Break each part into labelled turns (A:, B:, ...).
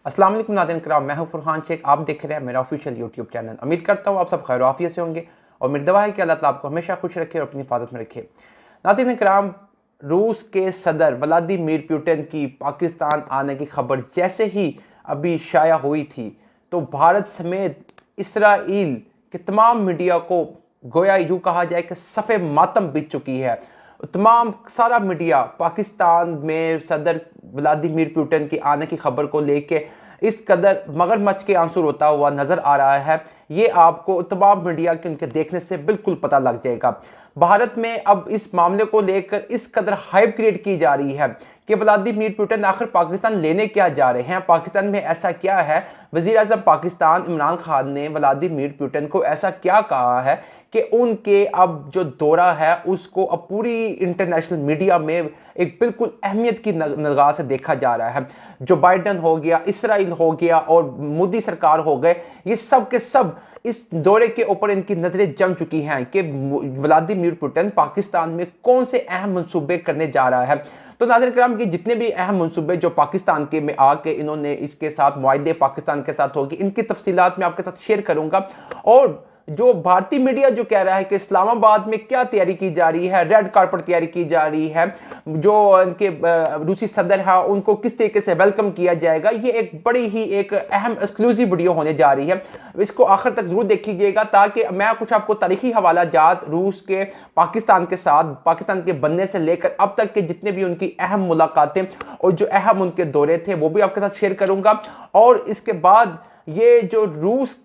A: अस्सलाम वालेकुम नाज़रीन किराम, मैं हूं फरहान शेख। आप देख रहे हैं मेरा ऑफिशियल यूट्यूब चैनल। उम्मीद करता हूं आप सब खैर आफियत से होंगे और मेरी दुआ है कि अल्लाह ताला आपको हमेशा खुश रखे और अपनी हिफाजत में रखे। नाज़रीन किराम, रूस के सदर व्लादिमीर पुतिन की पाकिस्तान आने की खबर जैसे ही अभी शाया हुई थी तो भारत समेत इसराइल के तमाम मीडिया को गोया यूँ कहा जाए कि सफ़े मातम बीत चुकी है। तमाम सारा मीडिया पाकिस्तान में सदर व्लादिमीर पुतिन की आने की खबर को लेके इस कदर मगरमच्छ के आंसू रोता हुआ नजर आ रहा है। ये आपको तमाम मीडिया के उनके देखने से बिल्कुल पता लग जाएगा। भारत में अब इस मामले को लेकर इस कदर हाइप क्रिएट की जा रही है कि व्लादिमीर पुतिन आखिर पाकिस्तान लेने क्या जा रहे हैं, पाकिस्तान में ऐसा क्या है। वजीर आज़म पाकिस्तान इमरान खान ने व्लादिमीर पुतिन को ऐसा क्या कहा है कि उनके अब जो दौरा है उसको अब पूरी इंटरनेशनल मीडिया में एक बिल्कुल अहमियत की निगाह से देखा जा रहा है। जो बाइडन हो गया, इसराइल हो गया और मोदी सरकार हो गए, ये सब के सब इस दौरे के ऊपर इनकी नजरें जम चुकी हैं कि व्लादिमीर पुतिन पाकिस्तान में कौन से अहम मंसूबे करने जा रहा है। तो नाज़रीन किराम की जितने भी अहम मंसूबे जो पाकिस्तान के में आके इन्होंने इसके साथ मुआहदे पाकिस्तान के साथ होगी, इनकी तफसीलात मैं आपके साथ शेयर करूंगा। और जो भारतीय मीडिया जो कह रहा है कि इस्लामाबाद में क्या तैयारी की जा रही है, रेड कार्पेट तैयारी की जा रही है, जो इनके रूसी सदर है उनको किस तरीके से वेलकम किया जाएगा, ये एक बड़ी ही एक अहम एक्सक्लूसिव वीडियो होने जा रही है। इसको आखिर तक जरूर देखिएगा ताकि मैं कुछ आपको तारीखी हवाला जात रूस के पाकिस्तान के साथ, पाकिस्तान के बनने से लेकर अब तक के जितने भी उनकी अहम मुलाकातें और जो अहम उनके दौरे थे वो भी आपके साथ शेयर करूंगा। और इसके बाद ये जो रूस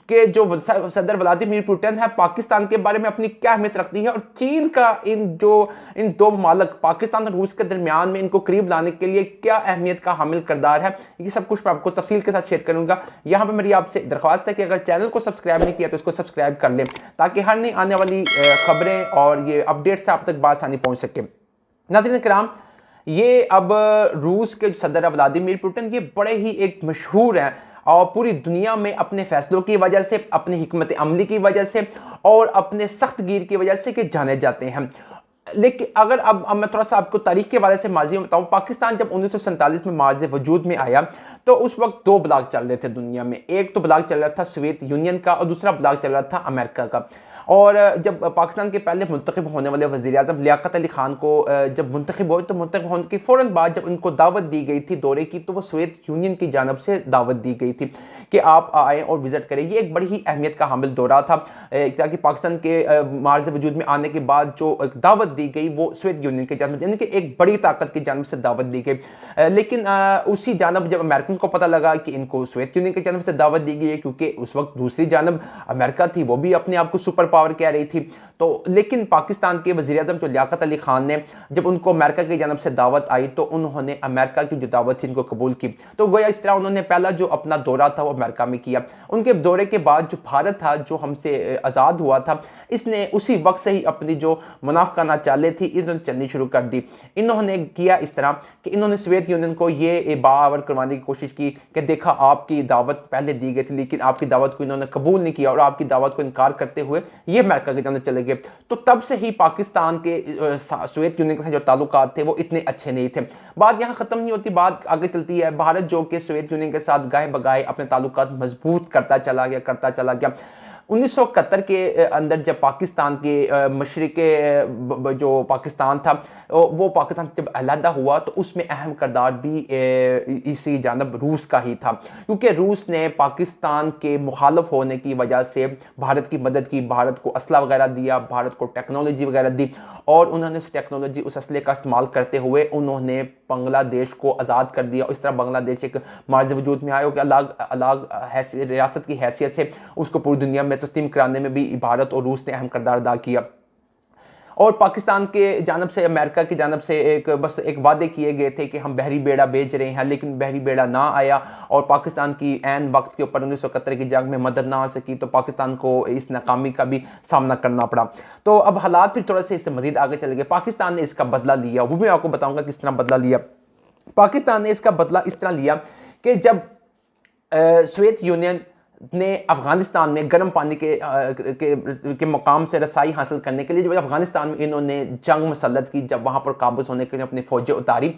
A: के जो सदर व्लादिमीर पुतिन है पाकिस्तान के बारे में अपनी क्या अहमियत रखती है और चीन का इन दो ममालिक पाकिस्तान और रूस के दरमियान में इनको करीब लाने के लिए क्या अहमियत का हामिल किरदार है, ये सब कुछ मैं आपको तफसील के साथ शेयर करूंगा। यहाँ पे मेरी आपसे दरख्वास्त है कि अगर चैनल को सब्सक्राइब नहीं किया तो इसको सब्सक्राइब कर लें ताकि हर नई आने वाली खबरें और ये अपडेट्स आप तक बासानी पहुँच सके। नाज़रीन किराम, ये अब रूस के सदर व्लादिमीर पुतिन ये बड़े ही एक मशहूर हैं और पूरी दुनिया में अपने फैसलों की वजह से, अपनी हिकमत अमली की वजह से और अपने सख्त गिर की वजह से कि जाने जाते हैं। लेकिन अगर अब मैं थोड़ा सा आपको तारीख के बारे से माजी में बताऊं, पाकिस्तान जब 1947 में मार्ज वजूद में आया तो उस वक्त दो ब्लॉक चल रहे थे दुनिया में। एक तो ब्लॉक चल रहा था सोवियत यूनियन का और दूसरा ब्लॉक चल रहा था अमेरिका का। और जब पाकिस्तान के पहले मुंतखब होने वाले वज़ीर आज़म लियाकत अली खान को जब मुंतखब हुए तो मुंतखब होने के फ़ौरन बाद जब उनको दावत दी गई थी दौरे की तो वो सोवियत यूनियन की जानब से दावत दी गई थी कि आप आएँ और विज़िट करें। ये एक बड़ी ही अहमियत का हामिल दौरा था ताकि पाकिस्तान के मार्ज वजूद में आने के बाद जो दावत दी गई वो सोवियत यूनियन की जानब यानी कि एक बड़ी ताकत की जानब से दावत दी गई। लेकिन उसी जानब जब अमेरिकन को पता लगा कि इनको सोवियत यूनियन की जानब से दावत दी गई है, क्योंकि उस वक्त दूसरी जानब अमेरिका थी, वो भी अपने आप को सुपर पावर कह रही थी, तो लेकिन पाकिस्तान के वज़ीर आज़म जो लियाकत अली खान ने जब उनको अमेरिका की जानब से दावत आई तो उन्होंने अमेरिका की जो दावत थी इनको कबूल की। तो गोया इस तरह उन्होंने पहला जो अपना दौरा था वो अमेरिका में किया। उनके दौरे के बाद जो भारत था जो हमसे आज़ाद हुआ था, इसने उसी वक्त से ही अपनी जो मुनाफकाना चालें थी इन्होंने चलनी शुरू कर दी। इन्होंने किया इस तरह कि इन्होंने सोवियत यूनियन को ये बावर करवाने की कोशिश की कि देखा आपकी दावत पहले दी गई थी लेकिन आपकी दावत को इन्होंने कबूल नहीं किया और आपकी दावत को इनकार करते हुए ये अमेरिका के जानब चले गए। तो तब से ही पाकिस्तान के सोवियत यूनियन के साथ जो ताल्लुकात थे वो इतने अच्छे नहीं थे। बात यहाँ ख़त्म नहीं होती, बात आगे चलती है। भारत जो कि सोवियत यूनियन के साथ गाहे बगाहे अपने ताल्लुकात मजबूत करता चला गया। 1971 के अंदर जब पाकिस्तान के मशरिक़ जो पाकिस्तान था वो पाकिस्तान जब अलहदा हुआ तो उसमें अहम किरदार भी इसी जानब रूस का ही था, क्योंकि रूस ने पाकिस्तान के मुखालफ होने की वजह से भारत की मदद की, भारत को असला वगैरह दिया, भारत को टेक्नोलॉजी वगैरह दी और उन्होंने उस टेक्नोलॉजी उस असले का इस्तेमाल करते हुए उन्होंने बांग्लादेश को आज़ाद कर दिया। इस तरह बांग्लादेश एक मार्ज वजूद में आया कि अलग अलग रियासत की हैसियत से उसको पूरी दुनिया में तस्लीम कराने में भी भारत और रूस ने अहम किरदार अदा किया। और पाकिस्तान के जानब से, अमेरिका की जानब से बस एक वादे किए गए थे कि हम बहरी बेड़ा भेज रहे हैं, लेकिन बहरी बेड़ा ना आया और पाकिस्तान की ऐन वक्त के ऊपर 1971 की जंग में मदद ना आ सकी तो पाकिस्तान को इस नाकामी का भी सामना करना पड़ा। तो अब हालात फिर थोड़ा से इससे मजीद आगे चले गए। पाकिस्तान ने इसका बदला लिया, वो भी मैं आपको बताऊँगा किस तरह बदला लिया। पाकिस्तान ने इसका बदला इस तरह लिया कि जब सोवियत यूनियन ने अफगानिस्तान में गर्म पानी के मकाम से रसाई हासिल करने के लिए जब अफगानिस्तान में इन्होंने जंग मुसल्लत की, जब वहाँ पर काबूज होने के लिए अपनी फौजें उतारी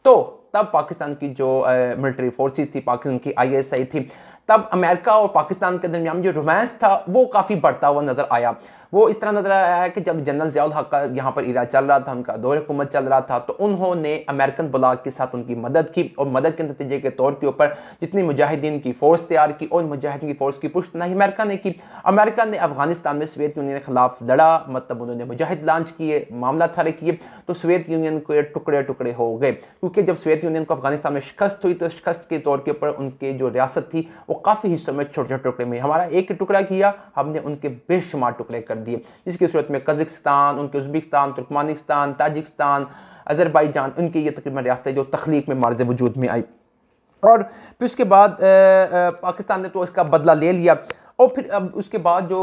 A: तो तब पाकिस्तान की जो मिलिट्री फोर्सेस थी, पाकिस्तान की ISI थी, तब अमेरिका और पाकिस्तान के दरमियान जो रोमांस था वो काफ़ी बढ़ता हुआ नजर आया। वो इस तरह नजर आया है कि जब जनरल ज़ियाउल हक का यहाँ पर इरा चल रहा था, उनका दौर हुकूमत चल रहा था, तो उन्होंने अमेरिकन बुलाग के साथ उनकी मदद की और मदद के नतीजे के तौर के ऊपर जितनी मुजाहिदीन की फ़ोर्स तैयार की और मुजाहिदीन की फ़ोर्स की पुष्टनाही अमेरिका ने की। अमेरिका ने अफगानिस्तान में सोवियत यूनियन के खिलाफ लड़ा, मतलब उन्होंने मुजाहिद लॉन्च किए, मामला सारे किए, तो सोवियत यूनियन के टुकड़े टुकड़े हो गए। क्योंकि जब सोवियत यूनियन को अफगानिस्तान में शिकस्त हुई तो शिकस्त के तौर के ऊपर उनके जो रियासत थी वो काफ़ी हिस्सों में छोटे छोटे टुकड़े में, हमारा एक टुकड़ा किया, हमने उनके बेशुमार टुकड़े कर दिए, जिसकी सूरत में कजाकिस्तान, उनके उज़्बेकिस्तान, तुर्कमानिस्तान, ताजिकिस्तान, अज़रबैजान, उनकी ये तकरीबन रियासतें जो तख्लीक में मार्ज़ वजूद में आई। और फिर उसके बाद पाकिस्तान ने तो इसका बदला ले लिया। और फिर अब उसके बाद जो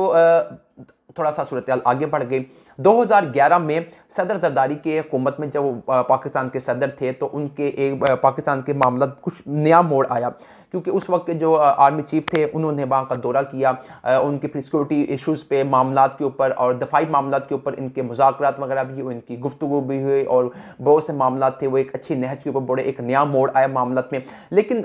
A: थोड़ा सा सूरत हाल आगे बढ़ गई। 2011 में सदर जरदारी के हुकूमत में जब पाकिस्तान के सदर थे तो उनके एक पाकिस्तान के मामला कुछ नया मोड़ आया, क्योंकि उस वक्त के जो आर्मी चीफ थे उन्होंने वहाँ का दौरा किया, उनकी फिर सिक्योरिटी इशूज़ पे मामलात के ऊपर और दफाई मामलात के ऊपर इनके मुज़ाकरात वगैरह भी हुए, इनकी गुफ्तगू भी हुई और बहुत से मामलात थे वो एक अच्छी नहज के ऊपर बड़े एक नया मोड़ आया मामलात में। लेकिन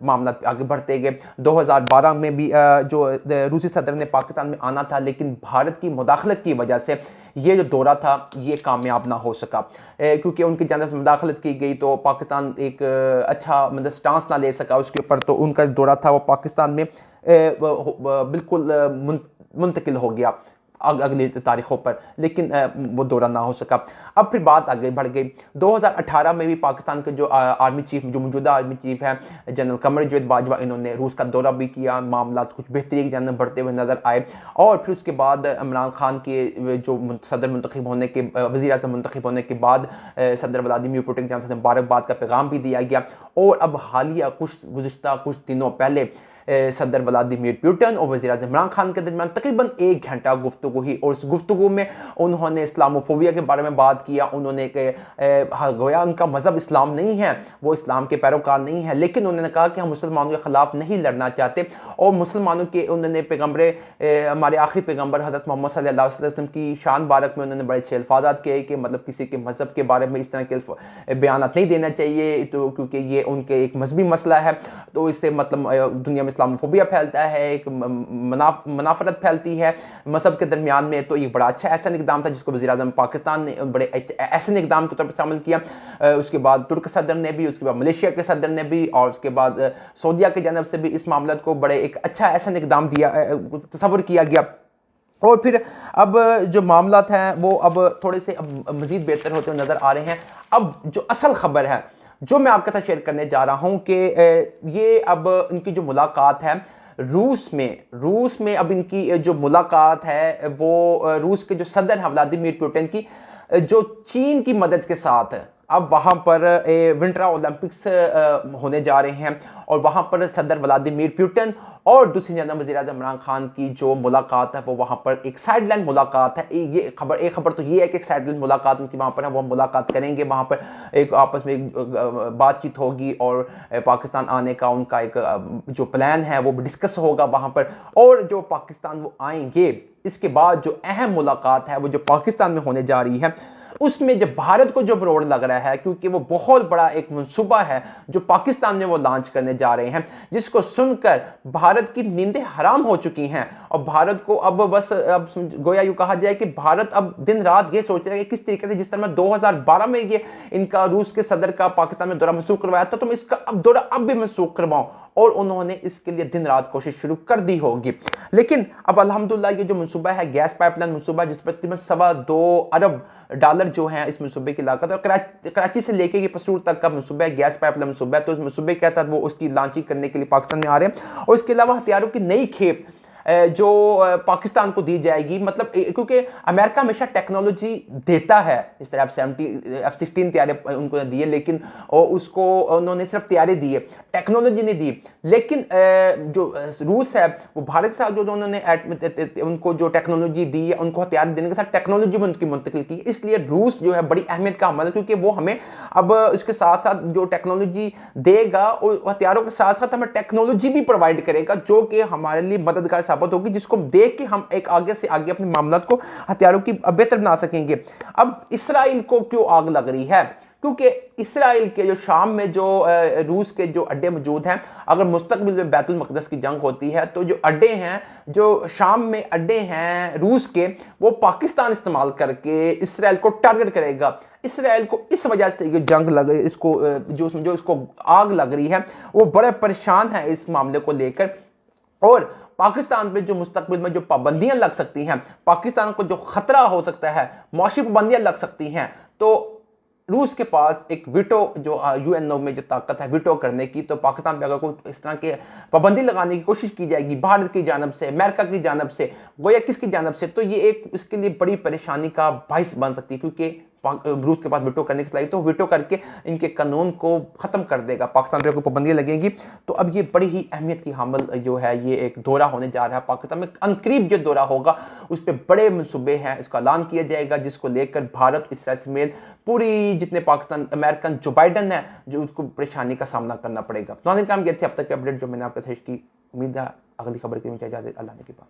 A: मामलात आगे बढ़ते गए। 2012 में भी जो रूसी सदर ने पाकिस्तान में आना था, लेकिन भारत की मुदाखलत की वजह से ये जो दौरा था ये कामयाब ना हो सका, क्योंकि उनकी जानिब से मुदाखलत की गई तो पाकिस्तान एक अच्छा मतलब स्टांस ना ले सका उसके ऊपर, तो उनका दौरा था वो पाकिस्तान में बिल्कुल मुंतकिल हो गया अगली तारीखों पर, लेकिन वो दौरा ना हो सका। अब फिर बात आगे बढ़ गई। 2018 में भी पाकिस्तान के जो आर्मी चीफ, जो मौजूदा आर्मी चीफ है जनरल कमर जावेद बाजवा, इन्होंने रूस का दौरा भी किया, मामला कुछ बेहतरी की जानब बढ़ते हुए नजर आए। और फिर उसके बाद इमरान खान के जो सदर मुंतखब होने के, वज़ीर आज़म मुंतखब होने के बाद सदर व्लादिमीर पुतिन की जानब से मुबारकबाद का पैगाम भी दिया गया। और अब हालिया गुज़िश्ता कुछ दिनों पहले सदर व्लादिमीर पुतिन और वज़ीर आज़म इमरान खान के दरमियान तकरीबन 1 घंटा गुफ्तगू हुई और उस गुफ्तगू में उन्होंने इस्लामोफोबिया के बारे में बात किया। उन्होंने गोया उनका मज़हब इस्लाम नहीं है, वो इस्लाम के पैरोकार नहीं है, लेकिन उन्होंने कहा कि हम मुसलमानों के ख़िलाफ़ नहीं लड़ना चाहते। और मुसलमानों के उन्होंने पैगम्बर, हमारे आखिरी पैगम्बर हज़रत मोहम्मद सल्लल्लाहु अलैहि वसल्लम की शान बारक में उन्होंने बड़े अच्छे अल्फाज़ात किए कि मतलब किसी के मज़हब के बारे में इस तरह के बयानात नहीं देना चाहिए, तो क्योंकि ये उनके एक मजहबी मसला है, तो इससे मतलब दुनिया में इस्लामोफोबिया फैलता है, एक मुनाफरत फैलती है मजहब के दरमियान में। तो ये बड़ा अच्छा ऐसा इक़दाम था जिसको वज़ीर आज़म पाकिस्तान ने बड़े ऐसे इक़दाम के तौर पर शामिल किया। उसके बाद तुर्क सदर ने भी, उसके बाद मलेशिया के सदर ने भी, और उसके बाद सऊदीया की जानब से भी इस मामले को बड़े एक अच्छा ऐसा इक़दाम दिया, तस्वर किया गया। और फिर अब जो मामलात हैं वो अब थोड़े से अब मज़ीद बेहतर होते हुए नज़र आ रहे हैं। अब जो असल खबर है जो मैं आपके साथ शेयर करने जा रहा हूं कि ये अब इनकी जो मुलाकात है रूस में अब इनकी जो मुलाकात है वो रूस के जो सदर हैं व्लादिमीर पुतिन की, जो चीन की मदद के साथ है, अब वहाँ पर विंटर ओलंपिक्स होने जा रहे हैं और वहाँ पर सदर व्लादिमीर पुतिन और दूसरी जानब वज़ीर आज़म इमरान खान की जो मुलाकात है वो वहाँ पर एक साइडलाइन मुलाकात है। एक खबर तो ये है कि एक साइडलाइन मुलाकात उनकी वहाँ पर है, वो मुलाकात करेंगे, वहाँ पर एक आपस में एक बातचीत होगी और पाकिस्तान आने का उनका एक जो प्लान है वो डिस्कस होगा वहाँ पर। और जो पाकिस्तान वो आएंगे, इसके बाद जो अहम मुलाकात है वो जो पाकिस्तान में होने जा रही है, उसमें जब भारत को जो रोड लग रहा है, क्योंकि वो बहुत बड़ा एक मंसूबा है जो पाकिस्तान में वो लॉन्च करने जा रहे हैं, जिसको सुनकर भारत की नींदें हराम हो चुकी हैं। और भारत को अब बस अब गोया यूँ कहा जाए कि भारत अब दिन रात ये सोच रहा है कि किस तरीके से, जिस तरह 2012 में ये इनका रूस के सदर का पाकिस्तान में दौरा मनसूख करवाया था, तो मैं इसका अब दौरा अब भी मनसूख करवाऊं, और उन्होंने इसके लिए दिन रात कोशिश शुरू कर दी होगी। लेकिन अब अल्हम्दुलिल्लाह ये जो मनसूबा है गैस पाइपलाइन मनसूबा, जिस पर तकरीबन $2.25 अरब जो है इस मनसूबे की लागत, और कराची से लेके ये पसूर तक का मनसूबा है, गैस पाइपलाइन मनसूबा है। तो इस मनसूबे के तहत वो उसकी लॉन्चिंग करने के लिए पाकिस्तान में आ रहे हैं। और इसके अलावा हथियारों की नई खेप जो पाकिस्तान को दी जाएगी, मतलब क्योंकि अमेरिका हमेशा टेक्नोलॉजी देता है, इस तरह F-16 तैयारे उनको दिए, लेकिन उसको उन्होंने सिर्फ तैयारे दिए, टेक्नोलॉजी नहीं दी। लेकिन जो रूस है वो भारत के साथ जो उन्होंने उनको जो टेक्नोलॉजी दी है, उनको हथियार देने के साथ टेक्नोलॉजी भी उनकी मुंतकिल की, इसलिए रूस जो है बड़ी अहमियत का हमल है, क्योंकि वो हमें अब इसके साथ साथ जो टेक्नोलॉजी देगा और हथियारों के साथ साथ हमें टेक्नोलॉजी भी प्रोवाइड करेगा, जो कि हमारे लिए मददगार साबित होगी, जिसको देख के हम एक आगे से आगे अपने मामलात को हथियारों की बेहतर बना सकेंगे। अब इसराइल को क्यों आग लग रही है? क्योंकि इसराइल के जो शाम में जो रूस के जो अड्डे मौजूद हैं, अगर मुस्तकबिल में बैतुल मक़दस की जंग होती है तो जो अड्डे हैं, जो शाम में अड्डे हैं रूस के, वो पाकिस्तान इस्तेमाल करके इसराइल को टारगेट करेगा। इसराइल को इस वजह से ये जंग लग इसको जो इसको आग लग रही है, वो बड़े परेशान है इस मामले को लेकर। और पाकिस्तान पे जो मुस्तकबिल में जो पाबंदियां लग सकती हैं, पाकिस्तान को जो खतरा हो सकता है, मौशी पाबंदियां लग सकती हैं, तो रूस के पास एक वीटो जो यूएनओ में जो ताकत है वीटो करने की, तो पाकिस्तान पे अगर कोई इस तरह के पाबंदी लगाने की कोशिश की जाएगी भारत की जानब से, अमेरिका की जानब से, गोया किसकी जानब से, तो ये एक इसके लिए बड़ी परेशानी का बाइस बन सकती है। क्योंकि रूस के पास वीटो करने की सलाहियत, तो वीटो करके इनके कानून को ख़त्म कर देगा, पाकिस्तान पे कोई पाबंदियाँ लगेंगी। तो अब ये बड़ी ही अहमियत की हामिल जो है ये एक दौरा होने जा रहा है पाकिस्तान में। अनकरीब जो दौरा होगा उस पर बड़े मनसूबे हैं, इसका ऐलान किया जाएगा, जिसको लेकर भारत इसराइल समेत पूरी जितने पाकिस्तान अमेरिकन जो बाइडन है जो उसको परेशानी का सामना करना पड़ेगा। तो काम किए थे अब तक के अपडेट जो मैंने आपके पेश की। उम्मीद है अगली खबर के लिए इजाज़त, अल्लाह ने की बात।